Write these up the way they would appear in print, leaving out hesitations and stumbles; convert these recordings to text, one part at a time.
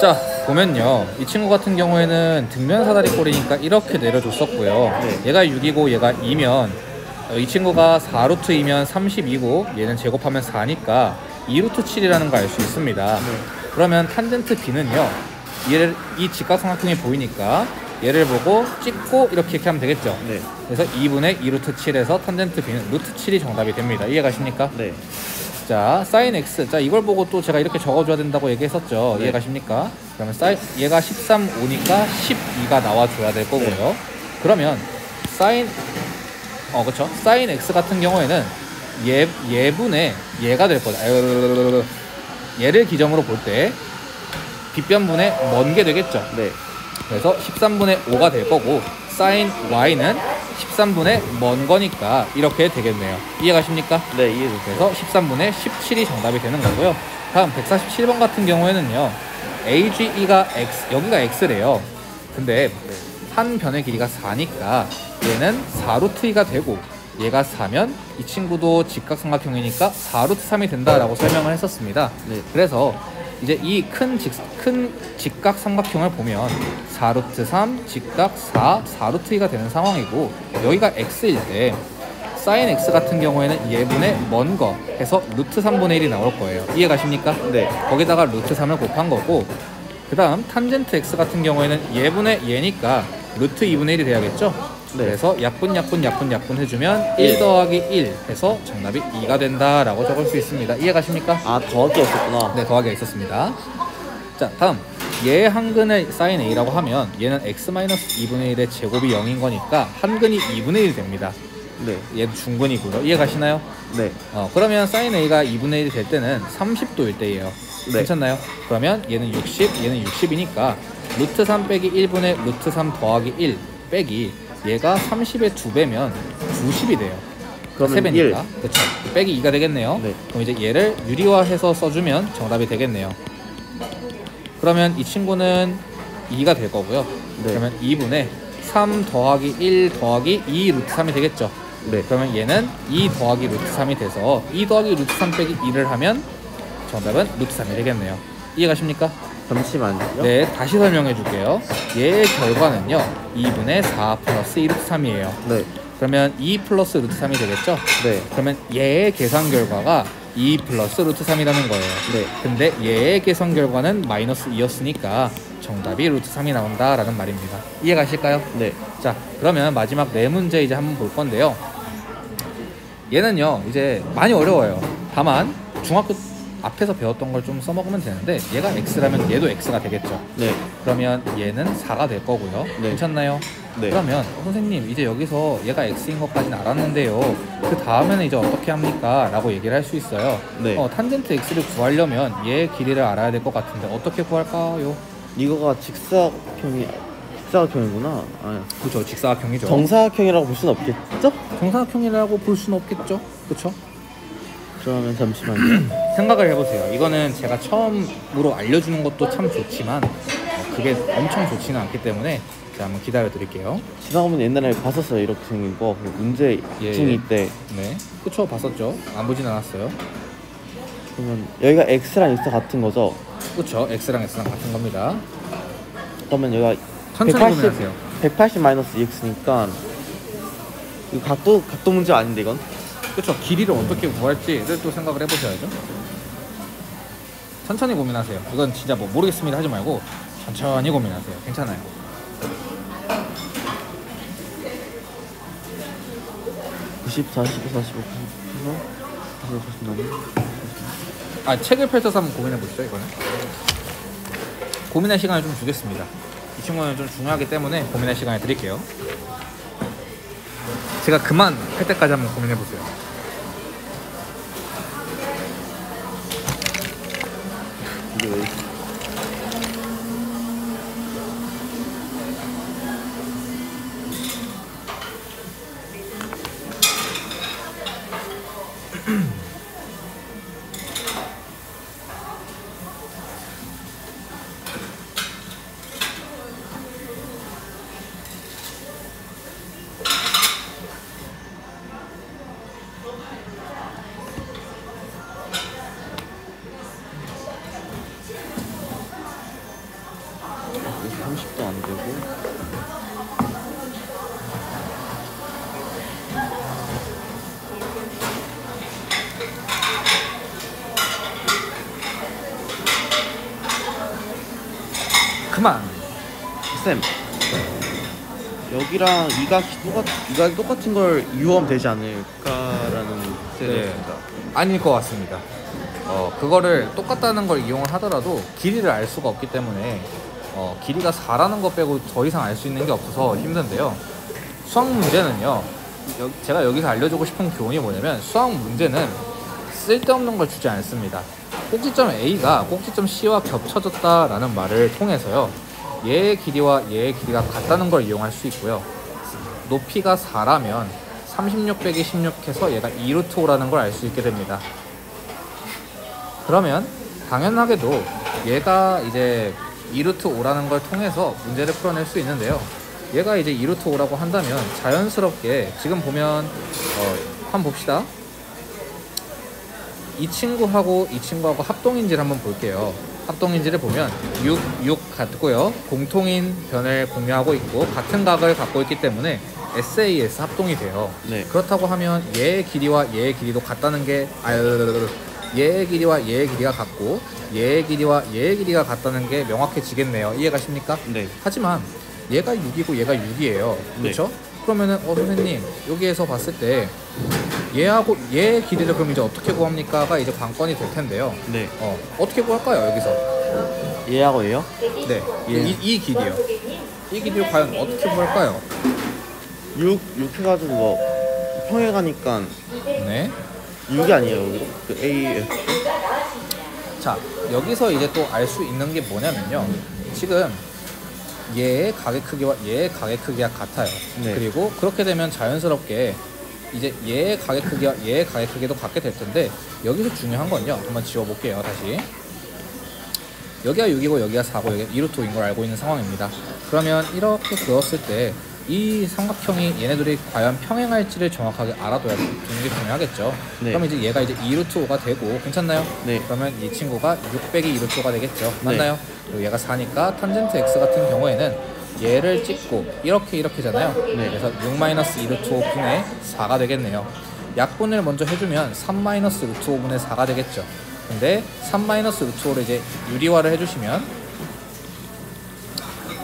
자, 보면요, 이 친구 같은 경우에는 등면 사다리 꼴이니까 이렇게 내려줬었고요. 네. 얘가 6이고 얘가 2면 이 친구가 4루트 2면 32고 얘는 제곱하면 4니까 2루트 7이라는 걸 알 수 있습니다. 네. 그러면 탄젠트 B는요, 얘를 이 직각삼각형이 보이니까 얘를 보고 찍고 이렇게 하면 되겠죠. 네. 그래서 2분의 2루트 7에서 탄젠트 B는 루트 7이 정답이 됩니다. 이해가십니까? 네. 자, 사인 x. 자, 이걸 보고 또 제가 이렇게 적어줘야 된다고 얘기했었죠. 네. 이해가십니까? 그러면 얘가 13, 5니까 12가 나와줘야 될 거고요. 네. 그러면 그쵸? 사인 x 같은 경우에는 얘분의 얘가 될 거다. 얘를 기점으로 볼 때 빗변분의 먼 게 되겠죠. 네. 그래서 13분의 5가 될 거고 사인 y는 13분의 먼 거니까 이렇게 되겠네요. 이해가십니까? 네, 이해됐어요. 그래서 13분의 17이 정답이 되는 거고요. 다음 147번 같은 경우에는요, AGE가 X, 여기가 X래요. 근데 한 변의 길이가 4니까 얘는 4루트 2가 되고 얘가 4면 이 친구도 직각삼각형이니까 4루트 3이 된다라고 설명을 했었습니다. 네. 그래서 이제 이 큰 직각삼각형을 보면 4루트 3, 직각 4, 4루트 2가 되는 상황이고 여기가 X일 때 사인 X 같은 경우에는 얘분의 먼 거 해서 루트 3분의 1이 나올 거예요. 이해가십니까? 네. 거기다가 루트 3을 곱한 거고 그 다음 탄젠트 X 같은 경우에는 얘분의 얘니까 루트 2분의 1이 돼야겠죠? 네. 그래서 약분 해주면 1 더하기 1 해서 정답이 2가 된다라고 적을 수 있습니다. 이해가십니까? 아, 더하기가 있었구나. 네, 더하기가 있었습니다. 자, 다음 얘 한근의 사인 A라고 하면 얘는 x-2분의 1의 제곱이 0인 거니까 한근이 2분의 1이 됩니다. 네. 얘도 중근이고요. 이해가시나요? 네. 그러면 사인 A가 2분의 1이 될 때는 30도일 때예요. 네. 괜찮나요? 그러면 얘는 60, 얘는 60이니까 루트 3 빼기 1분의 루트 3 더하기 1 빼기 얘가 30의 2배면 90이 돼요. 그러면 3배니까. 1. 그렇죠. 빼기 2가 되겠네요. 네. 그럼 이제 얘를 유리화해서 써주면 정답이 되겠네요. 그러면 이 친구는 2가 될 거고요. 네. 그러면 2분의 3 더하기 1 더하기 2 루트 3이 되겠죠. 네. 그러면 얘는 2 더하기 루트 3이 돼서 2 더하기 루트 3 빼기 2를 하면 정답은 루트 3이 되겠네요. 이해가십니까? 잠시만요. 네, 다시 설명해 줄게요. 얘의 결과는요 2분의 4 플러스 2 루트 3이에요. 네. 그러면 2 플러스 루트 3이 되겠죠? 네. 그러면 얘의 계산 결과가 2 플러스 루트 3이라는 거예요. 네. 근데 얘의 계산 결과는 마이너스 2였으니까 정답이 루트 3이 나온다라는 말입니다. 이해가실까요? 네. 자, 그러면 마지막 네 문제 이제 한번 볼 건데요. 얘는요 이제 많이 어려워요. 다만 중학교 앞에서 배웠던 걸 좀 써먹으면 되는데 얘가 X라면 얘도 X가 되겠죠. 네. 그러면 얘는 4가 될 거고요. 네. 괜찮나요? 네. 그러면 선생님 이제 여기서 얘가 X인 것까지는 알았는데요. 그 다음에는 이제 어떻게 합니까? 라고 얘기를 할 수 있어요. 네. 탄젠트 X를 구하려면 얘의 길이를 알아야 될 것 같은데 어떻게 구할까요? 이거가 직사각형이구나. 아니, 그죠, 직사각형이죠. 정사각형이라고 볼 수는 없겠죠? 정사각형이라고 볼 수는 없겠죠. 그쵸? 그러면 잠시만요. 생각을 해보세요. 이거는 제가 처음으로 알려주는 것도 참 좋지만 그게 엄청 좋지는 않기 때문에 제가 한번 기다려 드릴게요. 지나가면 옛날에 봤었어요. 이렇게 생긴 거. 그 문제 예. 중2 때. 네, 그쵸, 봤었죠. 안 보진 않았어요. 그러면 여기가 X랑 X 같은 거죠? 그쵸, X랑 X랑 같은 겁니다. 그러면 여기가 천천히 고민하세요. 180 마이너스 2X니까 이거 각도 문제 아닌데 이건? 그쵸, 길이를 어떻게 구할지를 또 생각을 해보셔야죠. 천천히 고민하세요. 이건 진짜 뭐 모르겠습니다 하지 말고 천천히 고민하세요. 괜찮아요. (90, 45, 45, 90, 책을 펼쳐서 한번 고민해 보시죠. 이거는 고민할 시간을 좀 주겠습니다. 이 친구는 좀 중요하기 때문에 고민할 시간을 드릴게요. 제가 그만 할 때까지 한번 고민해 보세요. 이게 왜 있어? 30도 안 되고. 그만. 쌤, 여기랑 이각이 똑같은 걸 이용하면 되지 않을까라는 생각입니다. 아닐 것 같습니다. 그거를 똑같다는 걸 이용을 하더라도 길이를 알 수가 없기 때문에 길이가 4라는 것 빼고 더 이상 알 수 있는 게 없어서 힘든데요. 수학 문제는요, 제가 여기서 알려주고 싶은 교훈이 뭐냐면, 수학 문제는 쓸데없는 걸 주지 않습니다. 꼭지점 A가 꼭지점 C와 겹쳐졌다라는 말을 통해서요, 얘의 길이와 얘의 길이가 같다는 걸 이용할 수 있고요, 높이가 4라면 36 빼기 16 해서 얘가 2루트 5라는 걸 알 수 있게 됩니다. 그러면 당연하게도 얘가 이제 2루트 5라는 걸 통해서 문제를 풀어낼 수 있는데요, 얘가 이제 2루트 5라고 한다면 자연스럽게 지금 보면 한번 봅시다. 이 친구하고 이 친구하고 합동인지를 한번 볼게요. 합동인지를 보면 6 같고요, 공통인 변을 공유하고 있고 같은 각을 갖고 있기 때문에 SAS 합동이 돼요. 네. 그렇다고 하면 얘의 길이와 얘의 길이도 같다는 게 얘의 길이와 얘의 길이가 같고 얘의 길이와 얘의 길이가 같다는 게 명확해지겠네요. 이해가십니까? 네. 하지만 얘가 6이고 얘가 6이에요. 그렇죠? 그러면은 선생님, 여기에서 봤을 때 얘하고 얘의 길이를 그럼 이제 어떻게 구합니까가 이제 관건이 될 텐데요. 네. 어떻게 구할까요, 여기서? 얘하고 얘요? 네. 이 길이요. 이 길이를 과연 어떻게 구할까요? 6 해가지고 뭐 평행 가니까 네. 6이 아니에요. 그 A. 자, 여기서 이제 또 알 수 있는 게 뭐냐면요, 지금 얘의 각의 크기와 얘의 각의 크기가 같아요. 네. 그리고 그렇게 되면 자연스럽게 이제 얘의 각의 크기와 얘의 각의 크기도 같게 될 텐데, 여기서 중요한 건요, 한번 지워볼게요. 다시 여기가 6이고 여기가 4고 여기가 2루트 5인 걸 알고 있는 상황입니다. 그러면 이렇게 그었을 때 이 삼각형이 얘네들이 과연 평행할지를 정확하게 알아둬야 되는 게 중요하겠죠. 네. 그러면 이제 얘가 이제 2루트 5가 되고, 괜찮나요? 네. 그러면 이 친구가 6 빼기 2루트 5가 되겠죠. 맞나요? 그리고 얘가 4니까 탄젠트 x 같은 경우에는 얘를 찍고 이렇게잖아요. 네. 그래서 6-2루트 5분의 4가 되겠네요. 약분을 먼저 해주면 3-루트 5분의 4가 되겠죠. 근데 3-루트 5를 이제 유리화를 해주시면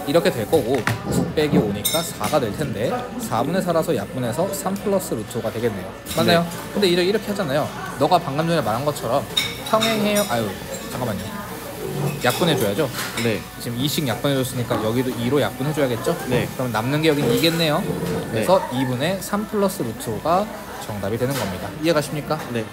이렇게 될 거고, 9 빼기 5니까 4가 될 텐데 4분의 4라서 약분해서 3 플러스 루트 5가 되겠네요. 맞나요? 네. 근데 이렇게 하잖아요. 너가 방금 전에 말한 것처럼 평행해요. 잠깐만요. 약분해줘야죠. 네. 지금 2씩 약분해줬으니까 여기도 2로 약분해줘야겠죠? 네. 그럼 남는 게 여긴 2겠네요. 그래서 2분의 3 플러스 루트 5가 정답이 되는 겁니다. 이해가십니까? 네.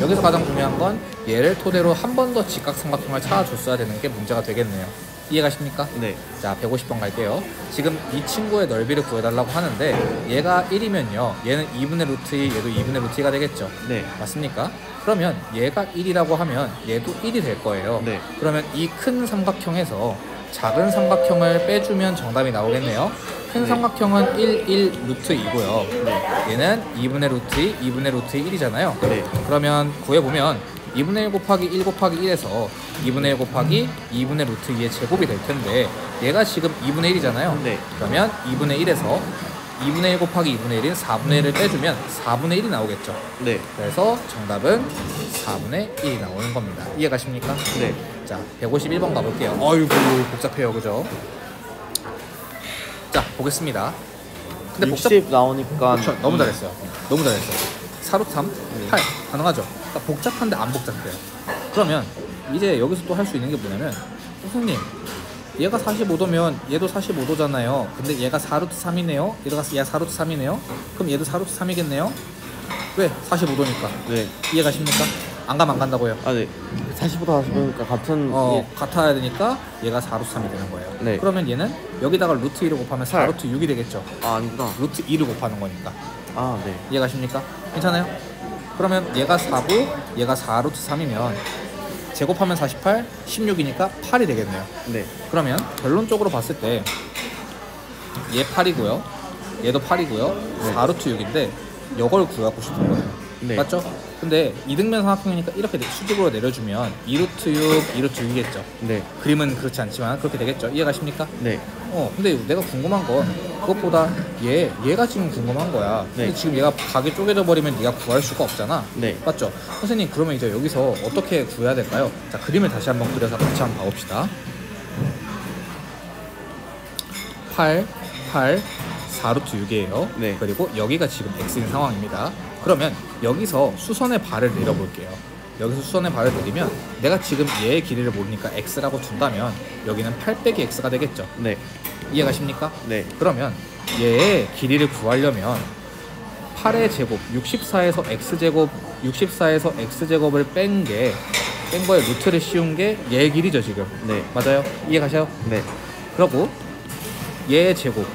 여기서 가장 중요한 건 얘를 토대로 한 번 더 직각삼각형을 찾아줬어야 되는 게 문제가 되겠네요. 이해가십니까? 네. 자, 150번 갈게요. 지금 이 친구의 넓이를 구해달라고 하는데 얘가 1이면요, 얘는 2분의 루트 2, 얘도 2분의 루트 2가 되겠죠? 네. 맞습니까? 그러면 얘가 1이라고 하면 얘도 1이 될 거예요. 네. 그러면 이 큰 삼각형에서 작은 삼각형을 빼주면 정답이 나오겠네요. 큰 네. 삼각형은 1 루트 2고요. 네. 얘는 2분의 루트 2, 2분의 루트 1이잖아요. 네. 그러면 구해보면 2분의 1 곱하기 1 곱하기 1에서 2분의 1 곱하기 2분의 루트 2의 제곱이 될 텐데, 얘가 지금 2분의 1이잖아요. 네. 그러면 2분의 1에서 2분의 1 곱하기 2분의 1인 4분의 1을 빼주면 4분의 1이 나오겠죠. 네. 그래서 정답은 4분의 1이 나오는 겁니다. 이해가십니까? 네. 자, 151번 가볼게요. 어이구, 복잡해요, 그죠? 자, 보겠습니다. 근데 60 나오니까 그렇죠. 너무 잘했어요. 너무 잘했어요. 4루트 3, 8 가능하죠. 그러니까 복잡한데 안 복잡해요. 그러면 이제 여기서 또 할 수 있는 게 뭐냐면, 선생님, 얘가 45도면 얘도 45도잖아요. 근데 얘가 4루트 3이네요. 얘가 4루트 3이네요. 그럼 얘도 4루트 3이겠네요. 왜? 45도니까. 네. 이해가십니까? 안 가면 안 간다고요. 아, 네. 40보다 45니까 같은 같아야 되니까 얘가 4루트 3이 되는 거예요. 네. 그러면 얘는 여기다가 루트 2를 곱하면 4루트 6이 되겠죠. 아, 아니구나. 루트 2를 곱하는 거니까. 아, 네. 이해가십니까? 괜찮아요? 그러면 얘가 4고 얘가 4루트 3이면 제곱하면 48, 16이니까 8이 되겠네요. 네. 그러면 결론적으로 봤을 때 얘 8이고요, 얘도 8이고요, 4루트 6인데 이걸 구하고 싶은 거예요. 네. 맞죠? 근데 이등변 삼각형이니까 이렇게 수직으로 내려주면 2루트 6, 2루트 6이겠죠. 네. 그림은 그렇지 않지만 그렇게 되겠죠. 이해가십니까? 네. 근데 내가 궁금한 건 그것보다 얘가 지금 궁금한 거야. 근데 네. 지금 얘가 각이 쪼개져 버리면 네가 구할 수가 없잖아. 네. 맞죠? 선생님, 그러면 이제 여기서 어떻게 구해야 될까요? 자, 그림을 다시 한번 그려서 같이 한번 봐봅시다. 8, 4루트 6이에요. 네. 그리고 여기가 지금 x인 상황입니다. 그러면 여기서 수선의 발을 내려볼게요. 여기서 수선의 발을 내리면 내가 지금 얘의 길이를 모르니까 x라고 둔다면 여기는 8 빼기 x가 되겠죠. 네. 이해가십니까? 네. 그러면 얘의 길이를 구하려면 8의 제곱 64에서 x제곱을 뺀 거에 루트를 씌운 게 얘의 길이죠 지금. 네. 맞아요? 이해가셔요? 네. 그리고 얘의 제곱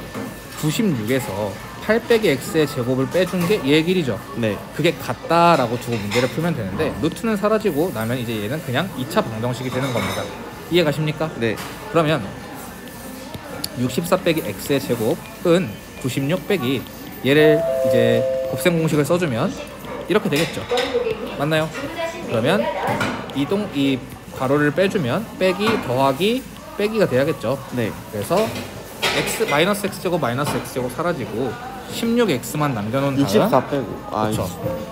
96에서 8 빼기 x의 제곱을 빼준 게 얘의 길이죠. 네. 그게 같다라고 두고 문제를 풀면 되는데 루트는 사라지고 나면 이제 얘는 그냥 2차 방정식이 되는 겁니다. 이해가십니까? 네. 그러면 64 빼기 x의 제곱은 96 빼기 얘를 이제 곱셈 공식을 써주면 이렇게 되겠죠. 맞나요? 그러면 이 괄호를 빼주면 빼기 더하기 빼기가 돼야겠죠. 네. 그래서 마이너스 x제곱 사라지고 16x만 남겨놓은 다음 64 빼고. 그렇죠.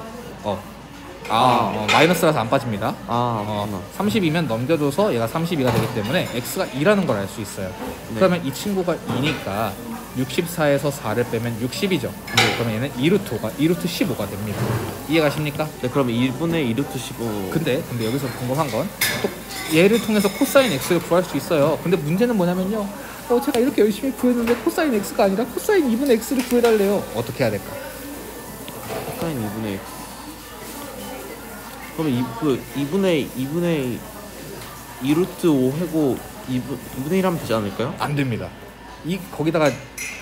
마이너스라서 안 빠집니다. 그렇구나. 32면 넘겨줘서 얘가 32가 되기 때문에 x가 2라는 걸 알 수 있어요. 네. 그러면 이 친구가 2니까 64에서 4를 빼면 60이죠. 그러면 얘는 2루트 15가 됩니다. 이해가십니까? 네, 그럼 1분의 2루트 15. 근데 여기서 궁금한 건 또 얘를 통해서 코사인 x를 구할 수 있어요. 근데 문제는 뭐냐면요. 제가 이렇게 열심히 구했는데 코사인 x가 아니라 코사인 2분의 x를 구해달래요. 어떻게 해야 될까? 코사인 2분의 x. 그러면 2분의 2루트 5 해고 2분의 1 하면 되지 않을까요? 안 됩니다. 거기다가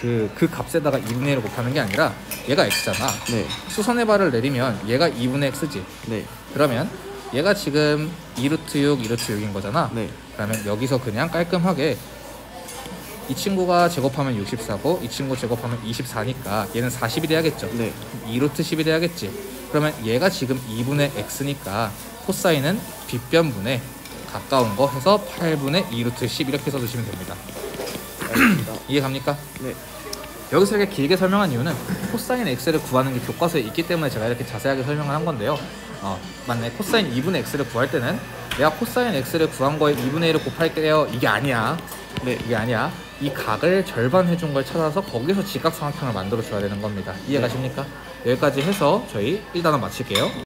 그 값에다가 2분의 1을 곱하는 게 아니라 얘가 x잖아. 네. 수선의 발을 내리면 얘가 2분의 x지. 네. 그러면 얘가 지금 2루트 6, 2루트 6인 거잖아. 네. 그러면 여기서 그냥 깔끔하게 이 친구가 제곱하면 64고 이 친구 제곱하면 24니까 얘는 40이 돼야겠죠. 네. 2루트 10이 돼야겠지. 그러면 얘가 지금 2분의 x니까 코사인은 빗변분에 가까운 거 해서 8분의 2루트 10 이렇게 써주시면 됩니다. 알겠습니다. 이해갑니까? 네. 여기서 이렇게 길게 설명한 이유는 코사인 x를 구하는 게 교과서에 있기 때문에 제가 이렇게 자세하게 설명을 한 건데요. 만약에 코사인 2분의 x를 구할 때는 내가 코사인 x를 구한 거에 2분의 1을 곱할게요. 이게 아니야. 네. 이게 아니야. 이 각을 절반 해준 걸 찾아서 거기서 직각삼각형을 만들어 줘야 되는 겁니다. 이해가십니까? 여기까지 해서 저희 1단원 마칠게요.